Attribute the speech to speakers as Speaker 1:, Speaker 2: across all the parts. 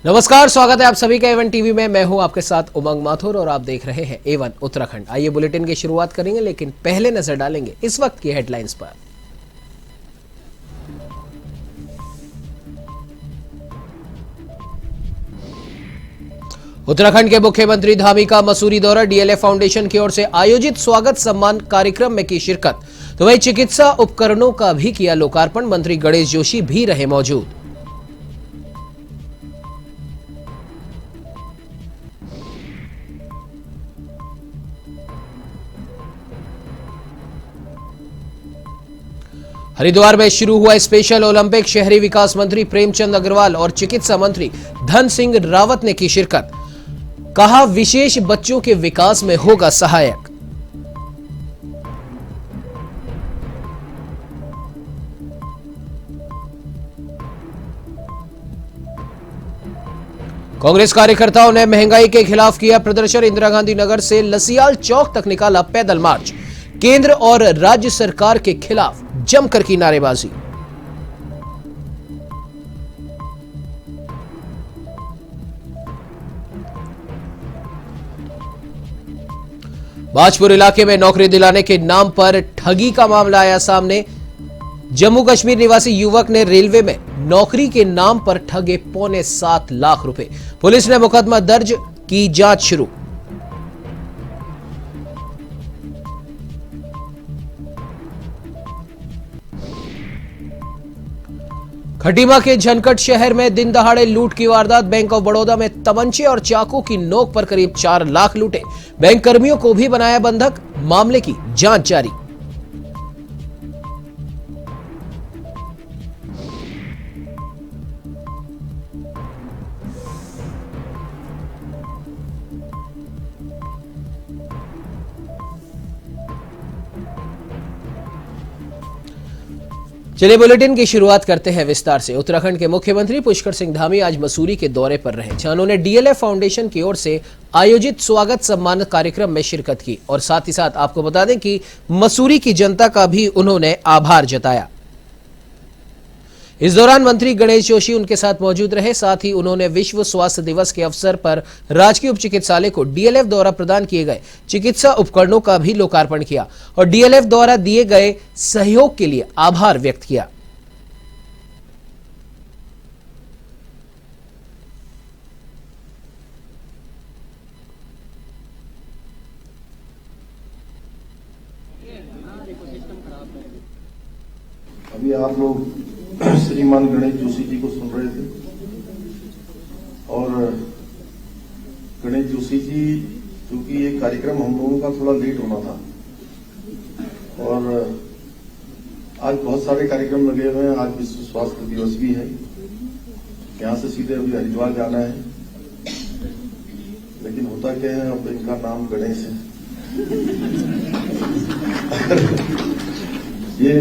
Speaker 1: नमस्कार, स्वागत है आप सभी का A1 टीवी में। मैं हूं आपके साथ उमंग माथुर और आप देख रहे हैं A1 उत्तराखंड। आइए बुलेटिन की शुरुआत करेंगे, लेकिन पहले नजर डालेंगे इस वक्त की हेडलाइंस पर। उत्तराखंड के मुख्यमंत्री धामी का मसूरी दौरा, DLF फाउंडेशन की ओर से आयोजित स्वागत सम्मान कार्यक्रम में की शिरकत। तो वहीं चिकित्सा उपकरणों का भी किया लोकार्पण, मंत्री गणेश जोशी भी रहे मौजूद। हरिद्वार में शुरू हुआ स्पेशल ओलंपिक, शहरी विकास मंत्री प्रेमचंद अग्रवाल और चिकित्सा मंत्री धन सिंह रावत ने की शिरकत। कहा, विशेष बच्चों के विकास में होगा सहायक। कांग्रेस कार्यकर्ताओं ने महंगाई के खिलाफ किया प्रदर्शन, इंदिरा गांधी नगर से लसियाल चौक तक निकाला पैदल मार्च। केंद्र और राज्य सरकार के खिलाफ जमकर की नारेबाजी। बाजपुर इलाके में नौकरी दिलाने के नाम पर ठगी का मामला आया सामने। जम्मू कश्मीर निवासी युवक ने रेलवे में नौकरी के नाम पर ठगे 7.25 लाख रुपए। पुलिस ने मुकदमा दर्ज की जांच शुरू। खटीमा के झनकट शहर में दिन दहाड़े लूट की वारदात, बैंक ऑफ बड़ौदा में तमंचे और चाकू की नोक पर करीब 4 लाख लूटे। बैंक कर्मियों को भी बनाया बंधक, मामले की जांच जारी। चलिए बुलेटिन की शुरुआत करते हैं विस्तार से। उत्तराखंड के मुख्यमंत्री पुष्कर सिंह धामी आज मसूरी के दौरे पर रहे, जहां उन्होंने DLF फाउंडेशन की ओर से आयोजित स्वागत सम्मान कार्यक्रम में शिरकत की और साथ ही साथ आपको बता दें कि मसूरी की जनता का भी उन्होंने आभार जताया। इस दौरान मंत्री गणेश जोशी उनके साथ मौजूद रहे। साथ ही उन्होंने विश्व स्वास्थ्य दिवस के अवसर पर राजकीय उप चिकित्सालय को DLF द्वारा प्रदान किए गए चिकित्सा उपकरणों का भी लोकार्पण किया और DLF द्वारा दिए गए सहयोग के लिए आभार व्यक्त किया।
Speaker 2: अभी आप लोग श्रीमान गणेश जोशी जी को सुन रहे थे और गणेश जोशी जी, क्योंकि ये कार्यक्रम हम लोगों का थोड़ा लेट होना था और आज बहुत सारे कार्यक्रम लगे हुए हैं। आज विश्व स्वास्थ्य दिवस भी है, यहां से सीधे अभी हरिद्वार जाना है, लेकिन होता क्या है, अब इनका नाम गणेश है। ये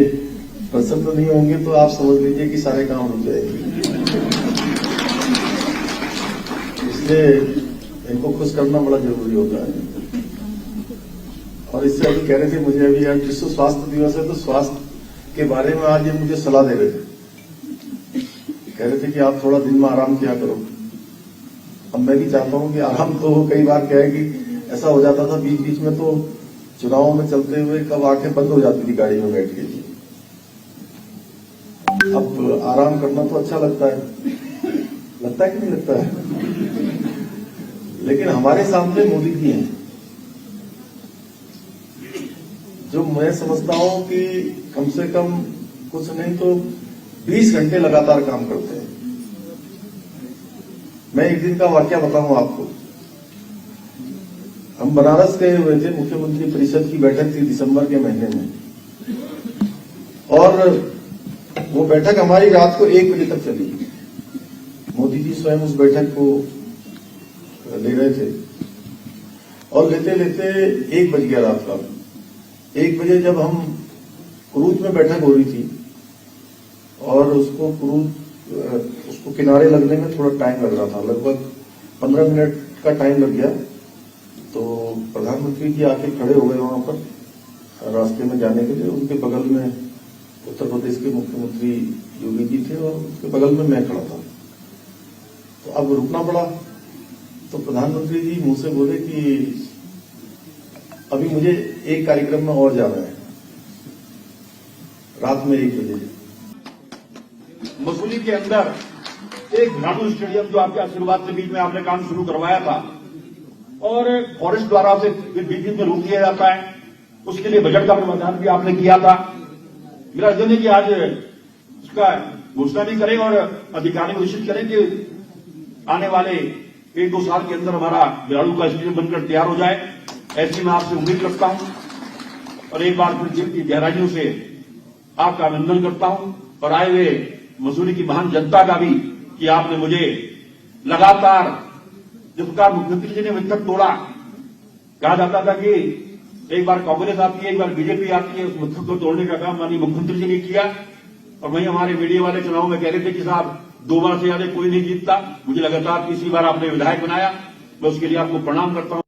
Speaker 2: प्रसन्न नहीं होंगे तो आप समझ लीजिए कि सारे काम रुक जाएंगे। इसलिए इनको खुश करना बड़ा जरूरी होता है। और इससे अभी कह रहे थे मुझे, अभी आज विश्व स्वास्थ्य दिवस है तो स्वास्थ्य के बारे में आज ये मुझे सलाह दे रहे थे। कह रहे थे कि आप थोड़ा दिन में आराम किया करो। अब मैं भी चाहता हूं कि आराम तो कई बार क्या है कि ऐसा हो जाता था बीच बीच में, तो चुनावों में चलते हुए कब आंखें बंद हो जाती थी गाड़ी में बैठ के। अब आराम करना तो अच्छा लगता है कि नहीं लगता है? लेकिन हमारे सामने मोदी जी हैं, जो मैं समझता हूं कि कम से कम कुछ नहीं तो 20 घंटे लगातार काम करते हैं। मैं एक दिन का वाकया बताऊं आपको। हम बनारस गए हुए थे, मुख्यमंत्री परिषद की बैठक थी दिसंबर के महीने में, और वो बैठक हमारी रात को 1 बजे तक चली। मोदी जी स्वयं उस बैठक को ले रहे थे और लेते लेते 1 बज गया रात का। 1 बजे जब हम क्रूज में बैठक हो रही थी और उसको किनारे लगने में थोड़ा टाइम लग रहा था, लगभग 15 मिनट का टाइम लग गया। तो प्रधानमंत्री जी आके खड़े हो गए वहां पर रास्ते में जाने के लिए। उनके बगल में उत्तर प्रदेश के मुख्यमंत्री योगी जी थे और उसके बगल में मैं खड़ा था। तो अब रुकना पड़ा। तो प्रधानमंत्री जी मुझसे बोले कि अभी मुझे एक कार्यक्रम में और जाना है, रात में 1 बजे।
Speaker 3: मसूरी के अंदर एक घाटू स्टेडियम जो आपके आशीर्वाद से बीच में आपने काम शुरू करवाया था और फॉरेस्ट द्वारा से बीच में रोक दिया जाता है, उसके लिए बजट का प्रावधान भी आपने किया था। मेरा निवेदन है कि आज उसका घोषणा भी करें और अधिकारी को निश्चित करें कि आने वाले 1-2 साल के अंदर हमारा बिराड़ू का स्टेडियम बनकर तैयार हो जाए। ऐसी मैं आपसे उम्मीद करता हूं और एक बार फिर दिल की गहराइयों से आपका अभिनंदन करता हूं और आए हुए मसूरी की महान जनता का भी कि आपने मुझे लगातार जिस प्रकार मुख्यमंत्री जी ने मिथक तोड़ा, कहा जाता था कि एक बार कांग्रेस आती है, एक बार बीजेपी आती है, उस मिथक को तोड़ने का काम माननीय मुख्यमंत्री जी ने किया। और वहीं हमारे मीडिया वाले चुनाव में कह रहे थे कि साहब 2 बार से ज्यादा कोई नहीं जीतता, मुझे लगातार तीसरी बार आपने विधायक बनाया, मैं उसके लिए आपको प्रणाम करता हूं।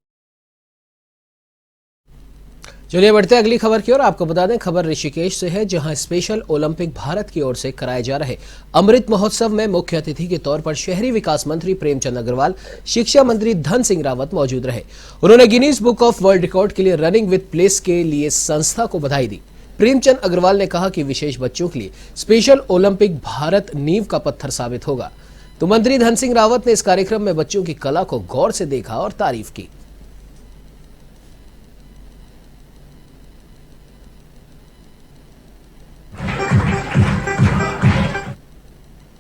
Speaker 1: चलिए बढ़ते अगली खबर की ओर। आपको बता दें, खबर ऋषिकेश से है, जहां स्पेशल ओलंपिक भारत की ओर से कराए जा रहे अमृत महोत्सव में मुख्य अतिथि के तौर पर शहरी विकास मंत्री प्रेमचंद अग्रवाल, शिक्षा मंत्री धन सिंह रावत मौजूद रहे। उन्होंने Guinness book of world record के लिए रनिंग विद प्लेस के लिए संस्था को बधाई दी। प्रेमचंद अग्रवाल ने कहा कि विशेष बच्चों के लिए स्पेशल ओलंपिक भारत नींव का पत्थर साबित होगा। तो मंत्री धन सिंह रावत ने इस कार्यक्रम में बच्चों की कला को गौर से देखा और तारीफ की।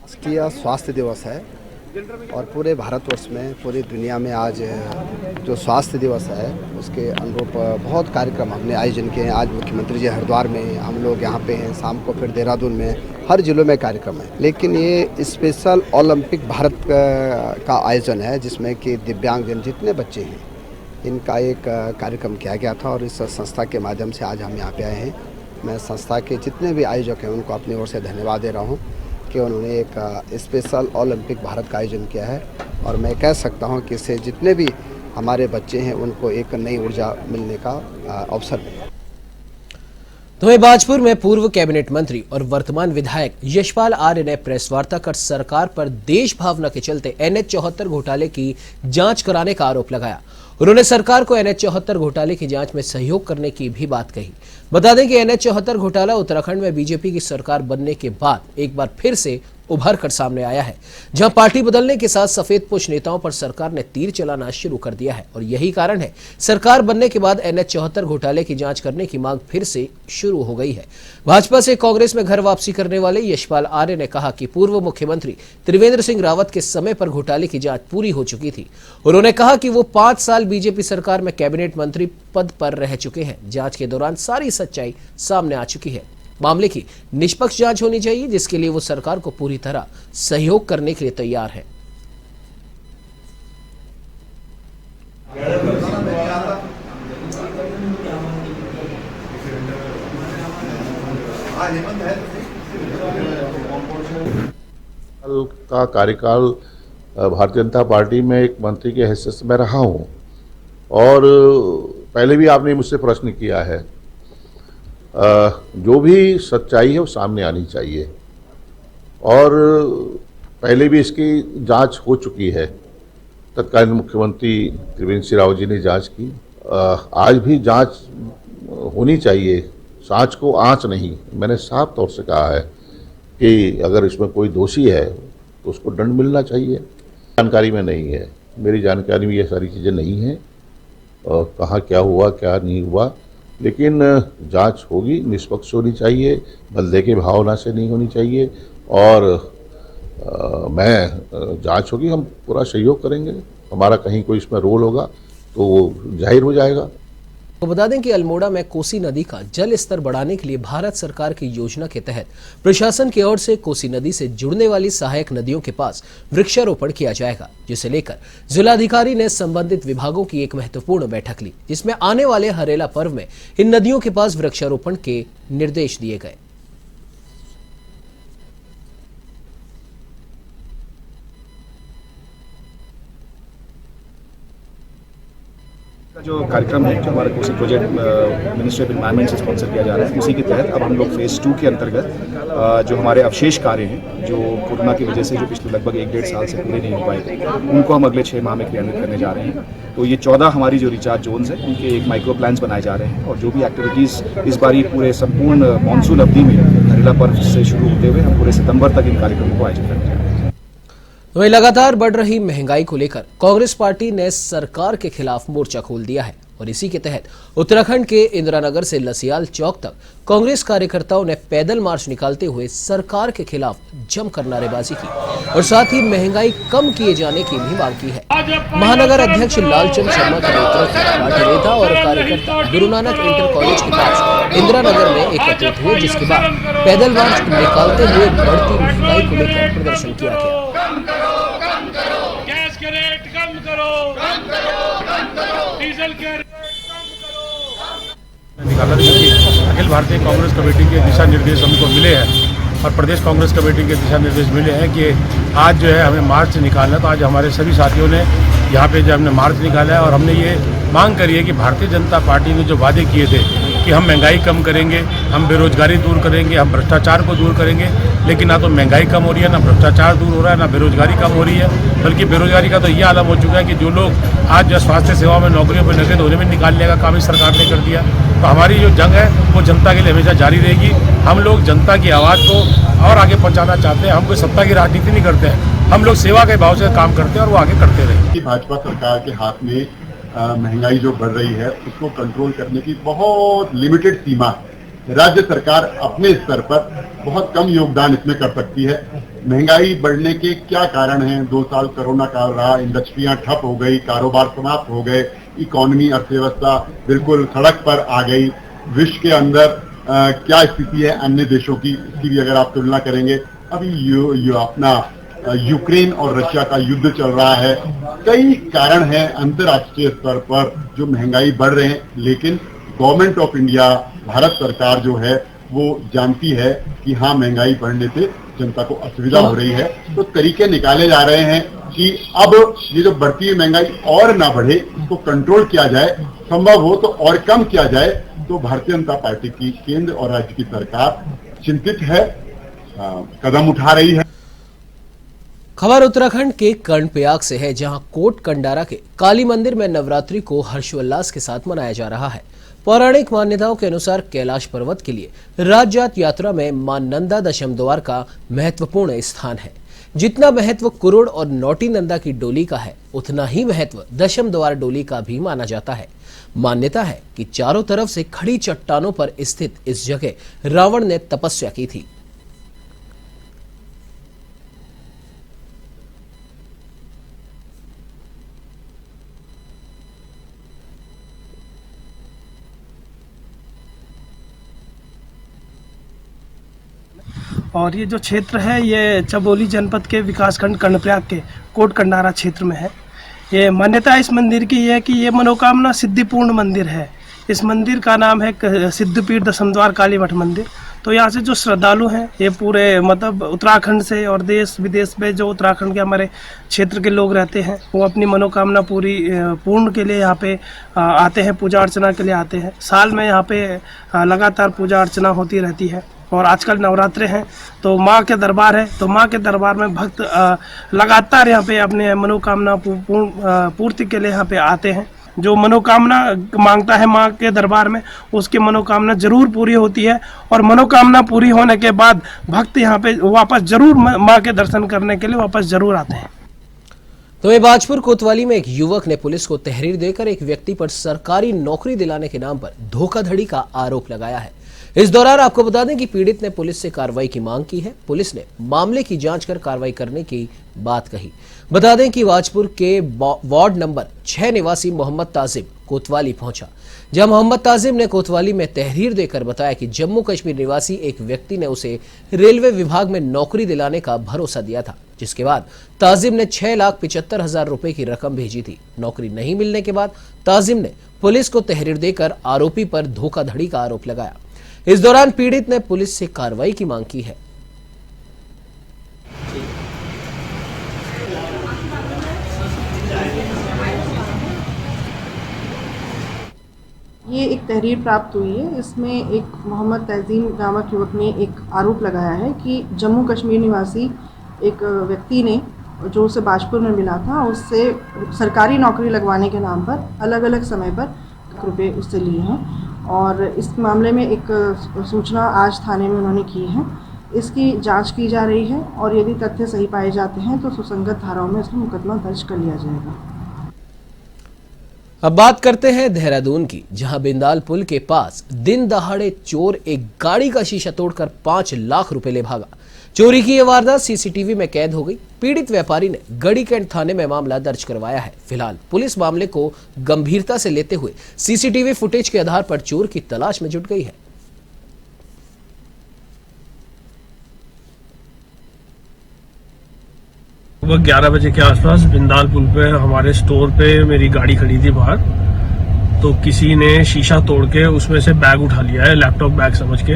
Speaker 4: राष्ट्रीय स्वास्थ्य दिवस है और पूरे भारतवर्ष में, पूरी दुनिया में आज जो स्वास्थ्य दिवस है उसके अनुरूप बहुत कार्यक्रम हमने आयोजन किए हैं। आज मुख्यमंत्री जी हरिद्वार में, हम लोग यहाँ पे हैं, शाम को फिर देहरादून में, हर जिलों में कार्यक्रम है। लेकिन ये स्पेशल ओलंपिक भारत का आयोजन है जिसमें कि दिव्यांगजन जितने बच्चे हैं इनका एक कार्यक्रम किया गया था और इस संस्था के माध्यम से आज हम यहाँ पे आए हैं। मैं संस्था के जितने भी आयोजक हैं उनको अपनी ओर से धन्यवाद दे रहा हूँ कि उन्होंने एक स्पेशल ओलंपिक भारत का आयोजन किया है और मैं कह सकता हूं कि इससे जितने भी हमारे बच्चे हैं उनको एक नई ऊर्जा मिलने का अवसर मिला।
Speaker 1: तो वहीं भाजपुर में पूर्व कैबिनेट मंत्री और वर्तमान विधायक यशपाल आर्य ने प्रेस वार्ता कर सरकार पर देश भावना के चलते NH 74 घोटाले की जांच कराने का आरोप लगाया। उन्होंने सरकार को NH 74 घोटाले की जांच में सहयोग करने की भी बात कही। बता दें कि NH 74 घोटाला उत्तराखंड में बीजेपी की सरकार बनने के बाद एक बार फिर से उभर कर सामने आया है, जहां पार्टी बदलने के साथ सफेदपोश नेताओं पर सरकार ने तीर चलाना शुरू कर दिया है और यही कारण है सरकार बनने के बाद NH 74 घोटाले की जांच करने की मांग फिर से शुरू हो गई है। भाजपा से कांग्रेस में घर वापसी करने वाले यशपाल आर्य ने कहा कि पूर्व मुख्यमंत्री त्रिवेंद्र सिंह रावत के समय पर घोटाले की जांच पूरी हो चुकी थी। उन्होंने कहा कि वो 5 साल बीजेपी सरकार में कैबिनेट मंत्री पद पर रह चुके हैं। जांच के दौरान सारी सच्चाई सामने आ चुकी है। मामले की निष्पक्ष जांच होनी चाहिए, जिसके लिए वो सरकार को पूरी तरह सहयोग करने के लिए तैयार है।
Speaker 5: का कार्यकाल भारतीय जनता पार्टी में एक मंत्री के हैसियत से मैं रहा हूं और पहले भी आपने मुझसे प्रश्न किया है। जो भी सच्चाई है वो सामने आनी चाहिए और पहले भी इसकी जांच हो चुकी है। तत्कालीन मुख्यमंत्री त्रिवेंद्र सिंह रावत जी ने जांच की, आज भी जांच होनी चाहिए। जांच को आंच नहीं, मैंने साफ तौर से कहा है कि अगर इसमें कोई दोषी है तो उसको दंड मिलना चाहिए। जानकारी में नहीं है, मेरी जानकारी में ये सारी चीज़ें नहीं हैं, कहाँ क्या हुआ क्या नहीं हुआ, लेकिन जांच होगी, निष्पक्ष होनी चाहिए, बदले की भावना से नहीं होनी चाहिए और मैं जांच होगी, हम पूरा सहयोग करेंगे। हमारा कहीं कोई इसमें रोल होगा तो वो जाहिर हो जाएगा।
Speaker 1: तो बता दें कि अल्मोड़ा में कोसी नदी का जल स्तर बढ़ाने के लिए भारत सरकार की योजना के तहत प्रशासन की ओर से कोसी नदी से जुड़ने वाली सहायक नदियों के पास वृक्षारोपण किया जाएगा, जिसे लेकर जिलाधिकारी ने संबंधित विभागों की एक महत्वपूर्ण बैठक ली, जिसमें आने वाले हरेला पर्व में इन नदियों के पास वृक्षारोपण के निर्देश दिए गए।
Speaker 6: जो कार्यक्रम है, जो हमारा Kosi project ministry of environment से स्पॉन्सर किया जा रहा है, उसी के तहत अब हम लोग फेज़ 2 के अंतर्गत जो हमारे अवशेष कार्य हैं, जो कोरोना की वजह से जो पिछले लगभग 1-1.5 साल से पूरे नहीं हो पाए थे, उनको हम अगले 6 माह में क्रियान्वित करने जा रहे हैं। तो ये 14 हमारी जो रिचार्ज जोन्स हैं, उनके एक माइक्रो प्लान्स बनाए जा रहे हैं और जो भी एक्टिविटीज़ इस बार ये पूरे संपूर्ण मानसून अवधि में हरेला पर्व से शुरू होते हुए हम पूरे सितंबर तक इन कार्यक्रमों को आयोजित करने जा रहे हैं।
Speaker 1: वहीं लगातार बढ़ रही महंगाई को लेकर कांग्रेस पार्टी ने सरकार के खिलाफ मोर्चा खोल दिया है और इसी के तहत उत्तराखंड के इंदिरानगर से लसियाल चौक तक कांग्रेस कार्यकर्ताओं ने पैदल मार्च निकालते हुए सरकार के खिलाफ जमकर नारेबाजी की और साथ ही महंगाई कम किए जाने की भी मांग की है। महानगर अध्यक्ष लालचंद शर्मा के नेतृत्व में पार्टी नेता और कार्यकर्ता गुरु नानक इंटर कॉलेज के पास इंदिरानगर में एकत्रित हुए, जिसके बाद पैदल मार्च निकालते हुए बढ़ती महंगाई को लेकर प्रदर्शन किया गया।
Speaker 7: गैस के रेट कम करो, डीजल के रेट कम करो।
Speaker 8: निकाला क्योंकि अखिल भारतीय कांग्रेस कमेटी के दिशा निर्देश हमको मिले हैं और प्रदेश कांग्रेस कमेटी के दिशा निर्देश मिले हैं कि आज जो है हमें मार्च निकालना। तो आज हमारे सभी साथियों ने यहाँ पे जो हमने मार्च निकाला है और हमने ये मांग करी है कि भारतीय जनता पार्टी ने जो वादे किए थे कि हम महंगाई कम करेंगे, हम बेरोजगारी दूर करेंगे, हम भ्रष्टाचार को दूर करेंगे, लेकिन ना तो महंगाई कम हो रही है, ना भ्रष्टाचार दूर हो रहा है, ना बेरोजगारी कम हो रही है, बल्कि बेरोजगारी का तो ये आलम हो चुका है कि जो लोग आज स्वास्थ्य सेवा में नौकरियों पर लगे थे उन्हें भी निकालने का काम इस सरकार ने कर दिया। तो हमारी जो जंग है वो जनता के लिए हमेशा जारी रहेगी। हम लोग जनता की आवाज़ को और आगे पहुँचाना चाहते हैं। हम कोई सत्ता की राजनीति नहीं करते हैं, हम लोग सेवा के भाव से काम करते हैं और वो आगे करते रहेंगे।
Speaker 9: भाजपा सरकार के हाथ में महंगाई जो बढ़ रही है उसको कंट्रोल करने की बहुत लिमिटेड सीमा है। राज्य सरकार अपने स्तर पर बहुत कम योगदान इसमें कर सकती है। महंगाई बढ़ने के क्या कारण हैं? 2 साल कोरोना काल रहा, इंडस्ट्रियां ठप हो गई, कारोबार समाप्त हो गए, इकोनॉमी अर्थव्यवस्था बिल्कुल सड़क पर आ गई। विश्व के अंदर क्या स्थिति है अन्य देशों की, इसकी भी अगर आप तुलना करेंगे, अभी अपना यूक्रेन और रशिया का युद्ध चल रहा है। कई कारण हैं अंतर्राष्ट्रीय स्तर पर जो महंगाई बढ़ रहे हैं, लेकिन गवर्नमेंट ऑफ इंडिया, भारत सरकार जो है वो जानती है कि हाँ महंगाई बढ़ने से जनता को असुविधा हो रही है। तो तरीके निकाले जा रहे हैं कि अब ये जो बढ़ती हुई महंगाई और ना बढ़े, उसको कंट्रोल किया जाए, संभव हो तो और कम किया जाए। तो भारतीय जनता पार्टी की केंद्र और राज्य की सरकार चिंतित है, कदम उठा रही है।
Speaker 1: खबर उत्तराखंड के कर्णप्रयाग से है, जहां कोट कंडारा के काली मंदिर में नवरात्रि को हर्षोल्लास के साथ मनाया जा रहा है। पौराणिक मान्यताओं के अनुसार कैलाश पर्वत के लिए राजजात यात्रा में मां नंदा दशम द्वार का महत्वपूर्ण स्थान है। जितना महत्व कुरुड़ और नौटी नंदा की डोली का है, उतना ही महत्व दशम द्वार डोली का भी माना जाता है। मान्यता है कि चारों तरफ से खड़ी चट्टानों पर स्थित इस जगह रावण ने तपस्या की थी।
Speaker 10: और ये जो क्षेत्र है ये चमोली जनपद के विकासखंड कर्णप्रयाग के कोट कंडारा क्षेत्र में है। ये मान्यता इस मंदिर की है कि ये मनोकामना सिद्धिपूर्ण मंदिर है। इस मंदिर का नाम है सिद्धपीठ दशमद्वार काली मठ मंदिर। तो यहाँ से जो श्रद्धालु हैं ये पूरे मतलब उत्तराखंड से और देश विदेश में जो उत्तराखंड के हमारे क्षेत्र के लोग रहते हैं वो अपनी मनोकामना पूर्ण के लिए यहाँ पे आते हैं, पूजा अर्चना के लिए आते हैं। साल में यहाँ पे लगातार पूजा अर्चना होती रहती है और आजकल नवरात्रे हैं तो माँ के दरबार है, तो माँ के दरबार में भक्त लगातार यहाँ पे अपने मनोकामना पूर्ति के लिए यहाँ पे आते हैं। जो मनोकामना मांगता है माँ के दरबार में उसकी मनोकामना जरूर पूरी होती है और मनोकामना पूरी होने के बाद भक्त यहाँ पे वापस जरूर माँ के दर्शन करने के लिए वापस जरूर आते हैं।
Speaker 1: तो बाजपुर कोतवाली में एक युवक ने पुलिस को तहरीर देकर एक व्यक्ति पर सरकारी नौकरी दिलाने के नाम पर धोखाधड़ी का आरोप लगाया है। इस दौरान आपको बता दें कि पीड़ित ने पुलिस से कार्रवाई की मांग की है। पुलिस ने मामले की जांच कर कार्रवाई करने की बात कही। बता दें कि बाजपुर के वार्ड नंबर 6 निवासी मोहम्मद ताजिम कोतवाली पहुंचा, जहां मोहम्मद ताजिम ने कोतवाली में तहरीर देकर बताया कि जम्मू कश्मीर निवासी एक व्यक्ति ने उसे रेलवे विभाग में नौकरी दिलाने का भरोसा दिया था, जिसके बाद ताजिम ने 6,75,000 रुपए की रकम भेजी थी। नौकरी नहीं मिलने के बाद ताजिम ने पुलिस को तहरीर देकर आरोपी पर धोखाधड़ी का आरोप लगाया। इस दौरान पीड़ित ने पुलिस से कार्रवाई की मांग की है।
Speaker 11: ये एक तहरीर प्राप्त हुई है। इसमें एक मोहम्मद तहजीम नामक युवक ने एक आरोप लगाया है कि जम्मू कश्मीर निवासी एक व्यक्ति ने, जो उसे बाजपुर में मिला था, उससे सरकारी नौकरी लगवाने के नाम पर अलग अलग समय पर रुपये उससे लिए हैं। और इस मामले में एक सूचना आज थाने में उन्होंने की है। इसकी जांच की जा रही है और यदि तथ्य सही पाए जाते हैं तो सुसंगत धाराओं में इसमें मुकदमा दर्ज कर लिया जाएगा।
Speaker 1: अब बात करते हैं देहरादून की, जहां बिंदाल पुल के पास दिन दहाड़े चोर एक गाड़ी का शीशा तोड़कर 5 लाख रुपए ले भागा। चोरी की यह वारदात सीसीटीवी में कैद हो गई। पीड़ित व्यापारी ने गढ़ी कैंट थाने में मामला दर्ज करवाया है। फिलहाल पुलिस मामले को गंभीरता से लेते हुए सीसीटीवी फुटेज के आधार पर चोर की तलाश में जुट गई है।
Speaker 10: लगभग 11 बजे के आसपास बिंदाल पुल पे हमारे स्टोर पे मेरी गाड़ी खड़ी थी बाहर, तो किसी ने शीशा तोड़ के उसमें से बैग उठा लिया है, लैपटॉप बैग समझ के,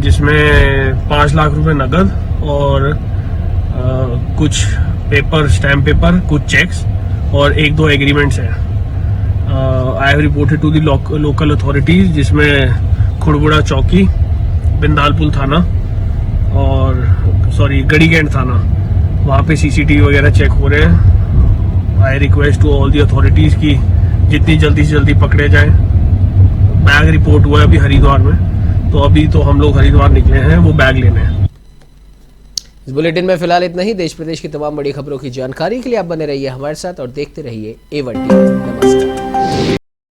Speaker 10: जिसमें 5 लाख रुपए नकद और कुछ पेपर, स्टैम्प पेपर, कुछ चेक्स और 1-2 एग्रीमेंट्स हैं। I have reported to the local authorities, जिसमें खुड़बुड़ा चौकी, बिंदाल पुल थाना और गढ़ी कैंट थाना, वहाँ पे सीसीटीवी वगैरह चेक हो रहे हैं। I request to all the authorities की जितनी जल्दी से जल्दी पकड़े जाएं। बैग रिपोर्ट हुआ है अभी हरिद्वार में, तो अभी तो हम लोग हरिद्वार निकले हैं वो बैग लेने हैं।
Speaker 1: इस बुलेटिन में फिलहाल इतना ही। देश प्रदेश की तमाम बड़ी खबरों की जानकारी के लिए आप बने रहिए हमारे साथ और देखते रहिए A1 टीवी।